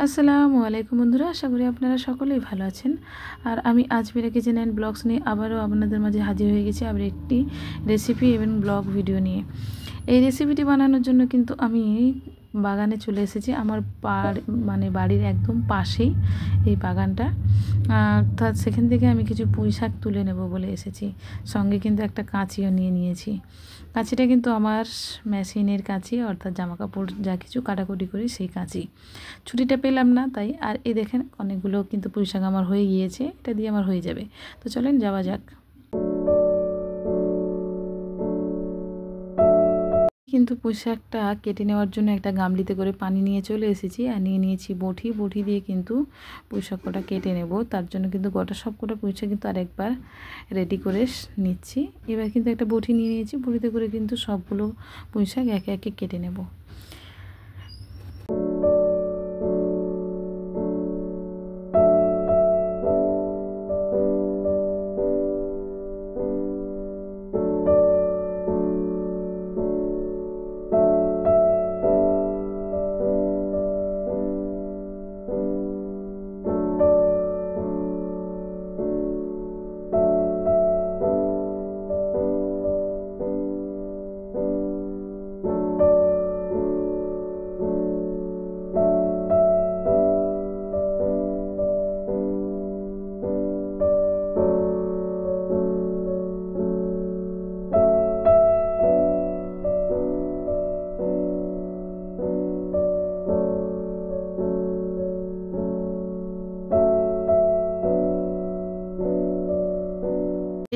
আসসালামু আলাইকুম বন্ধুরা, আশা করি আপনারা সকলেই ভালো আছেন। আর আমি আজ মেরা কিচেন অ্যান্ড ব্লগস নিয়ে আবারও আপনাদের মাঝে হাজির হয়ে গেছি আবার একটি রেসিপি এবং ব্লগ ভিডিও নিয়ে। এই রেসিপিটি বানানোর জন্য কিন্তু আমি বাগানে চলে এসেছি। আমার বাড়ির একদম পাশেই এই বাগানটা, অর্থাৎ সেখান থেকে আমি কিছু পুঁই শাক তুলে নেব বলে এসেছি। সঙ্গে কিন্তু একটা কাঁচিও নিয়ে নিয়েছি। কাঁচিটা কিন্তু আমার মেশিনের কাঁচি, অর্থাৎ জামাকাপড় যা কিছু কাটাকুটি করি সেই কাঁচি। ছুটিটা পেলাম না তাই। আর এই দেখেন অনেকগুলো কিন্তু পুঁই শাক আমার হয়ে গিয়েছে, এটা দিয়ে আমার হয়ে যাবে। তো চলেন যাওয়া যাক। কিন্তু পুঁই শাকটা কেটে নেওয়ার জন্য একটা গামলিতে করে পানি নিয়ে চলে এসেছি, আর নিয়ে নিয়েছি বটি দিয়ে কিন্তু পুঁই শাক কটা কেটে নেব। তার জন্য কিন্তু গোটা সব কটা পুঁই শাক কিন্তু আরেকবার রেডি করে নিচ্ছি। এবার কিন্তু একটা বটি নিয়ে নিয়েছি, বটিতে করে কিন্তু সবগুলো পুঁই শাক একে একে কেটে নেব।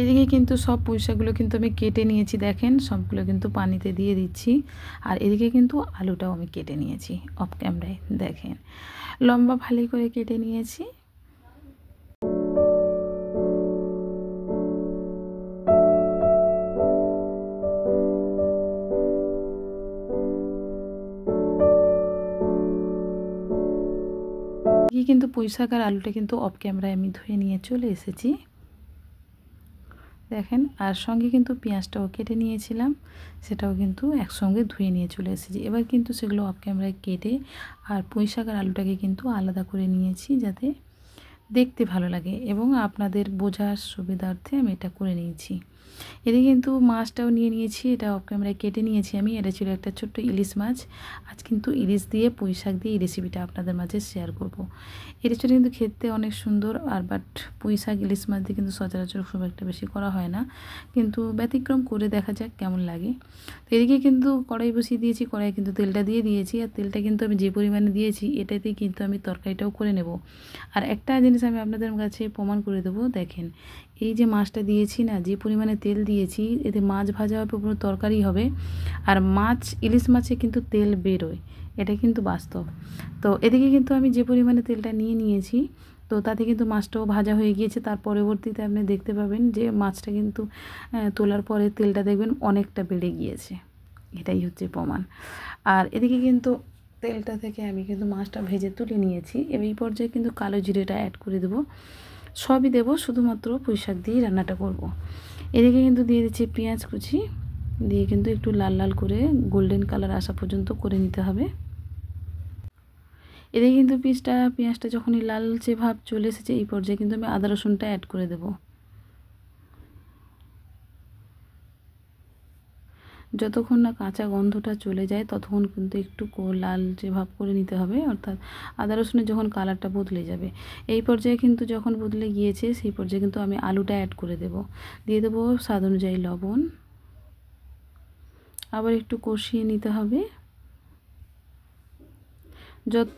এদিকে কিন্তু সব পুঁই শাকগুলো কিন্তু আমি কেটে নিয়েছি, দেখেন সবগুলো কিন্তু পানিতে দিয়ে দিচ্ছি। আর এদিকে কিন্তু আলুটাও আমি কেটে নিয়েছি অফ ক্যামেরায়, দেখেন লম্বা ভালোই করে কেটে নিয়েছি। কিন্তু পুঁই শাক আর আলুটা কিন্তু অফ ক্যামেরায় আমি ধুয়ে নিয়ে চলে এসেছি, দেখেন। আর সঙ্গে কিন্তু পেঁয়াজটাও কেটে নিয়েছিলাম, সেটাও কিন্তু একসঙ্গে ধুয়ে নিয়ে চলে এসেছি। এবার কিন্তু সেগুলো অফ ক্যামেরায় কেটে আর পুঁই শাক আর আলুটাকে কিন্তু আলাদা করে নিয়েছি, যাতে দেখতে ভালো লাগে এবং আপনাদের বোঝার সুবিধার্থে আমি এটা করে নিয়েছি। এদিকে কিন্তু মাছটাও নিয়ে নিয়েছি, এটা অফ ক্যামেরায় কেটে নিয়েছি আমি। এটা ছিল একটা ছোট্ট ইলিশ মাছ। আজ কিন্তু ইলিশ দিয়ে পুঁই শাক দিয়ে এই রেসিপিটা আপনাদের মাঝে শেয়ার করব। এই রেসিপিটা কিন্তু খেতে অনেক সুন্দর, আর পুঁই শাক ইলিশ মাছ দিয়ে কিন্তু সচরাচর খুব একটা বেশি করা হয় না, কিন্তু ব্যতিক্রম করে দেখা যাক কেমন লাগে। তো এদিকে কিন্তু কড়াই বসিয়ে দিয়েছি, কড়াই কিন্তু তেলটা দিয়ে দিয়েছি। আর তেলটা কিন্তু আমি যে পরিমাণে দিয়েছি এটাতেই কিন্তু আমি তরকারিটাও করে নেব। আর একটা জিনিস আমি আপনাদের কাছে প্রমাণ করে দেবো, দেখেন এই যে মাছটা দিয়েছি না, যে পরিমাণে তেল দিয়েছি, এতে মাছ ভাজা হবে, পুরো তরকারি হবে। আর ইলিশ মাছে কিন্তু তেল বেরোয়, এটা কিন্তু বাস্তব। তো এদিকে কিন্তু আমি যে পরিমাণে তেলটা নিয়ে নিয়েছি, তো তাতে কিন্তু মাছটাও ভাজা হয়ে গিয়েছে। তার পরবর্তীতে আপনি দেখতে পাবেন যে মাছটা কিন্তু তোলার পরে তেলটা দেখবেন অনেকটা বেড়ে গিয়েছে, এটাই হচ্ছে প্রমাণ। আর এদিকে কিন্তু তেলটা থেকে আমি কিন্তু মাছটা ভেজে তুলে নিয়েছি। এই পর্যায়ে কিন্তু কালো জিরেটা অ্যাড করে দেবো, সবই দেবো, শুধুমাত্র পুঁই শাক দিয়েই রান্নাটা করব। এদিকে কিন্তু দিয়ে দিচ্ছি পেঁয়াজ কুচি, দিয়ে কিন্তু একটু লাল লাল করে গোল্ডেন কালার আসা পর্যন্ত করে নিতে হবে। এদিকে কিন্তু পেঁয়াজটা যখনই লালচে ভাব চলে এসেছে, এই পর্যায়ে কিন্তু আমি আদা রসুনটা অ্যাড করে দেবো। যতক্ষণ না কাঁচা গন্ধটা চলে যায় ততক্ষণ কিন্তু একটু লালচে ভাব করে নিতে হবে, অর্থাৎ আদা রসুনের যখন কালারটা বদলে যাবে। এই পর্যায়ে কিন্তু যখন বদলে গিয়েছে সেই পর্যায়ে কিন্তু আমি আলুটা অ্যাড করে দেব। দিয়ে দেবো স্বাদ অনুযায়ী লবণ, আবার একটু কষিয়ে নিতে হবে।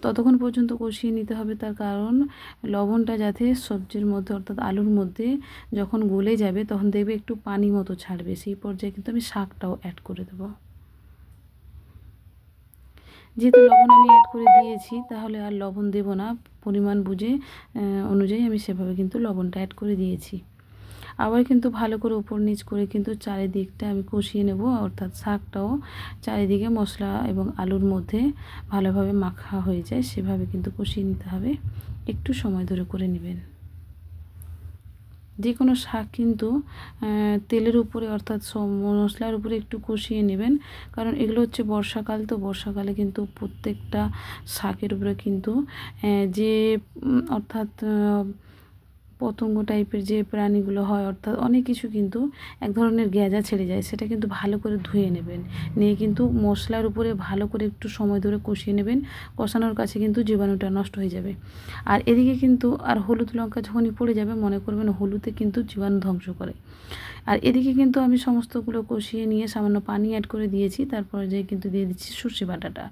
ততক্ষণ পর্যন্ত কষিয়ে নিতে হবে, তার কারণ লবণটা যাতে সবজির মধ্যে, অর্থাৎ আলুর মধ্যে যখন গলে যাবে তখন দেখবে একটু পানি মতো ছাড়বে। সেই পর্যায়ে কিন্তু আমি শাকটাও অ্যাড করে দেবো। যেহেতু লবণ আমি অ্যাড করে দিয়েছি, তাহলে আর লবণ দেব না, পরিমাণ বুঝে অনুযায়ী আমি সেভাবে কিন্তু লবণটা অ্যাড করে দিয়েছি। আবার কিন্তু ভালো করে উপর নিচ করে কিন্তু চারিদিকটা আমি কষিয়ে নেব, অর্থাৎ শাকটাও চারিদিকে মশলা এবং আলুর মধ্যে ভালোভাবে মাখা হয়ে যায়, সেভাবে কিন্তু কষিয়ে নিতে হবে। একটু সময় ধরে করে নেবেন। যে কোনো শাক কিন্তু তেলের উপরে অর্থাৎ মশলার উপরে একটু কষিয়ে নেবেন, কারণ এগুলো হচ্ছে বর্ষাকাল, তো বর্ষাকালে কিন্তু প্রত্যেকটা শাকের উপরে কিন্তু যে অর্থাৎ পতঙ্গ টাইপের যে প্রাণীগুলো হয়, অর্থাৎ অনেক কিছু কিন্তু এক ধরনের গ্যাজা ছেড়ে যায়, সেটা কিন্তু ভালো করে ধুয়ে নেবেন, নিয়ে কিন্তু মশলার উপরে ভালো করে একটু সময় ধরে কষিয়ে নেবেন। কষানোর কাছে কিন্তু জীবাণুটা নষ্ট হয়ে যাবে। আর এদিকে কিন্তু আর হলুদ লঙ্কা যখনই পড়ে যাবে মনে করবেন হলুদে কিন্তু জীবাণু ধ্বংস করে। আর এদিকে কিন্তু আমি সমস্তগুলো কষিয়ে নিয়ে সামান্য পানি অ্যাড করে দিয়েছি, তারপরে যে কিন্তু দিয়ে দিচ্ছি সর্ষে বাটাটা।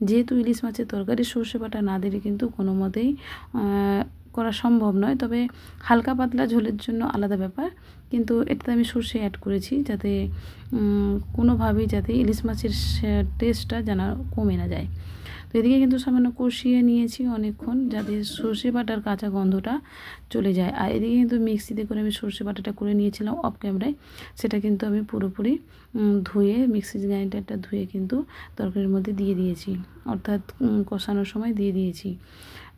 যেহেতু ইলিশ মাছের তরকারি সর্ষে বাটা না দিলে কিন্তু কোনো মতেই করা সম্ভব নয়, তবে হালকা পাতলা ঝোলের জন্য আলাদা ব্যাপার, কিন্তু এটাতে আমি সর্ষে অ্যাড করেছি যাতে কোনোভাবেই যাতে ইলিশ মাছের টেস্টটা যেন কমে না যায়। তো এদিকে কিন্তু সামান্য কষিয়ে নিয়েছি অনেকক্ষণ যাতে সর্ষে বাটার কাঁচা গন্ধটা চলে যায়। আর এদিকে কিন্তু মিক্সিতে করে আমি সর্ষে বাটাটা করে নিয়েছিলাম অফ ক্যামেরায়, সেটা কিন্তু আমি পুরোপুরি ধুয়ে মিক্সি গ্রাইন্ডারটা ধুয়ে কিন্তু তরকারির মধ্যে দিয়ে দিয়েছি, অর্থাৎ কষানোর সময় দিয়ে দিয়েছি।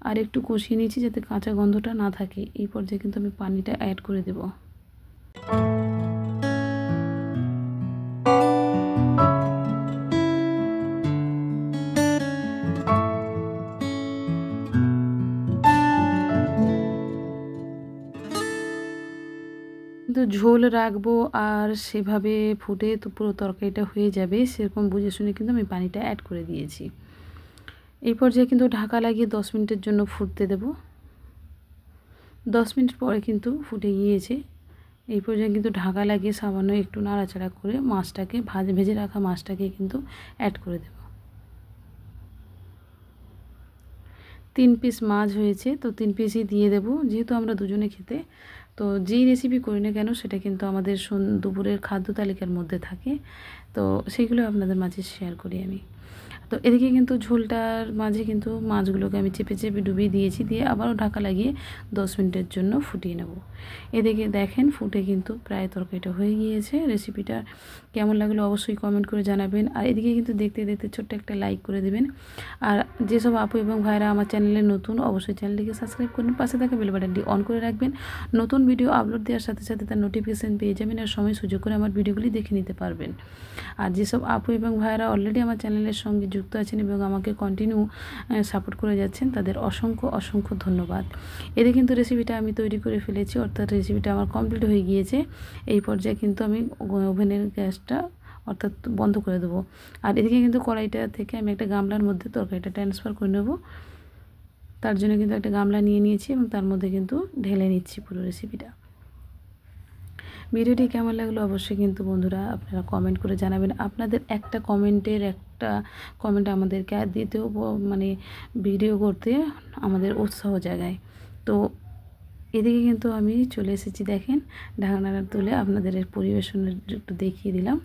আর একটু কষিয়ে নিয়েছি যাতে কাঁচা গন্ধটা না থাকে। এই পর্যায়ে কিন্তু আমি পানিটা অ্যাড করে দেব। কিন্তু ঝোল রাখবো আর সেভাবে ফুটে তো পুরো তরকারিটা হয়ে যাবে, সেরকম বুঝে শুনে কিন্তু আমি পানিটা অ্যাড করে দিয়েছি। এই পর্যায়ে কিন্তু ঢাকা লাগিয়ে 10 মিনিটের জন্য ফুটতে দেব। 10 মিনিট পরে কিন্তু ফুটে গিয়েছে। এই পর্যায়ে কিন্তু ঢাকা লাগিয়ে সামান্য একটু নাড়াচাড়া করে মাছটাকে ভেজে রাখা মাছটাকে কিন্তু অ্যাড করে দেব। 3 পিস মাছ হয়েছে, তো 3 পিসই দিয়ে দেব, যেহেতু আমরা দুজনে খেতে। তো যেই রেসিপি করি না কেন সেটা কিন্তু আমাদের দুপুরের খাদ্য তালিকার মধ্যে থাকে, তো সেইগুলো আপনাদের মাঝে শেয়ার করি আমি। তো এদিকে কিন্তু ঝোলটার মাঝে কিন্তু মাছগুলোকে আমি চেপে চেপে ডুবিয়ে দিয়েছি, দিয়ে আবারও ঢাকা লাগিয়ে 10 মিনিটের জন্য ফুটিয়ে নেব। এদিকে দেখেন ফুটে কিন্তু প্রায় তরকারিটা হয়ে গিয়েছে। রেসিপিটা কেমন লাগলো অবশ্যই কমেন্ট করে জানাবেন। আর এদিকে কিন্তু দেখতে দেখতে ছোট্ট একটা লাইক করে দেবেন। আর যেসব আপু এবং ভাইরা আমার চ্যানেলে নতুন অবশ্যই চ্যানেলটিকে সাবস্ক্রাইব করবেন, পাশে থাকা বেল বাটনটি অন করে রাখবেন। নতুন ভিডিও আপলোড দেওয়ার সাথে সাথে তার নোটিফিকেশান পেয়ে যাবেন, আর সময় সুযোগ করে আমার ভিডিওগুলি দেখে নিতে পারবেন। আর যেসব আপু এবং ভাইরা অলরেডি আমার চ্যানেলের সঙ্গে যুক্ত আছেন এবং আমাকে কন্টিনিউ সাপোর্ট করে যাচ্ছেন, তাদের অসংখ্য অসংখ্য ধন্যবাদ। এতে কিন্তু রেসিপিটা আমি তৈরি করে ফেলেছি, অর্থাৎ রেসিপিটা আমার কমপ্লিট হয়ে গিয়েছে। এই পর্যায়ে কিন্তু আমি ওভেনের গ্যাসটা অর্থাৎ বন্ধ করে দেবো। আর এদিকে কিন্তু কড়াইটা থেকে আমি একটা গামলার মধ্যে তরকারিটা ট্রান্সফার করে নেব। তার জন্য কিন্তু একটা গামলা নিয়ে নিয়েছি এবং তার মধ্যে কিন্তু ঢেলে নিচ্ছি পুরো রেসিপিটা। ভিডিওটি কেমন লাগলো অবশ্যই কিন্তু বন্ধুরা আপনারা কমেন্ট করে জানাবেন। আপনাদের একটা কমেন্ট আমাদেরকে দিতেও মানে ভিডিও করতে আমাদের উৎসাহ জাগায়। তো এদিকে কিন্তু আমি চলে এসেছি, দেখেন ঢাকনাটা তুলে আপনাদের পরিবেশনের একটু দেখিয়ে দিলাম।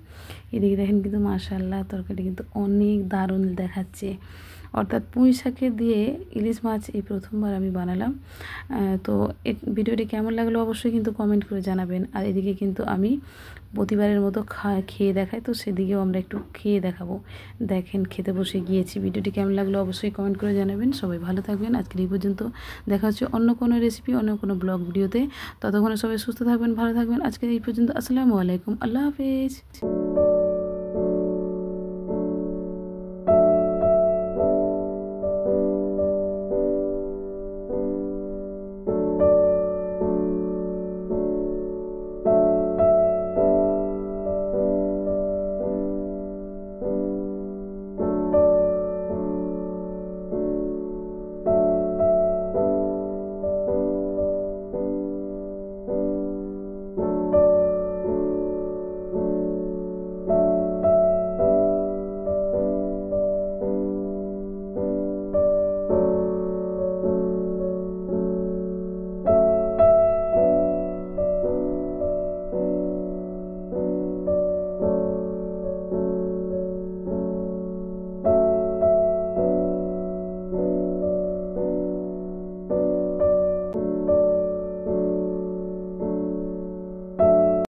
এদিকে দেখেন কিন্তু মাশাআল্লাহ তরকারিটা কিন্তু অনেক দারুণ দেখাচ্ছে, অর্থাৎ পুঁই শাকে দিয়ে ইলিশ মাছ এই প্রথমবার আমি বানালাম। তো ভিডিওটি কেমন লাগলো অবশ্যই কিন্তু কমেন্ট করে জানাবেন। আর এদিকে কিন্তু আমি প্রতিবারের মতো খেয়ে দেখাই, তো সেদিকেও আমরা একটু খেয়ে দেখাবো। দেখেন খেতে বসে গিয়েছি। ভিডিওটি কেমন লাগলো অবশ্যই কমেন্ট করে জানাবেন। সবাই ভালো থাকবেন। আজকের এই পর্যন্ত, দেখা হচ্ছে অন্য কোনো রেসিপি অন্য কোনো ব্লগ ভিডিওতে। ততক্ষণে সবাই সুস্থ থাকবেন, ভালো থাকবেন। আজকের এই পর্যন্ত, আসসালামু আলাইকুম, আল্লাহ হাফেজ।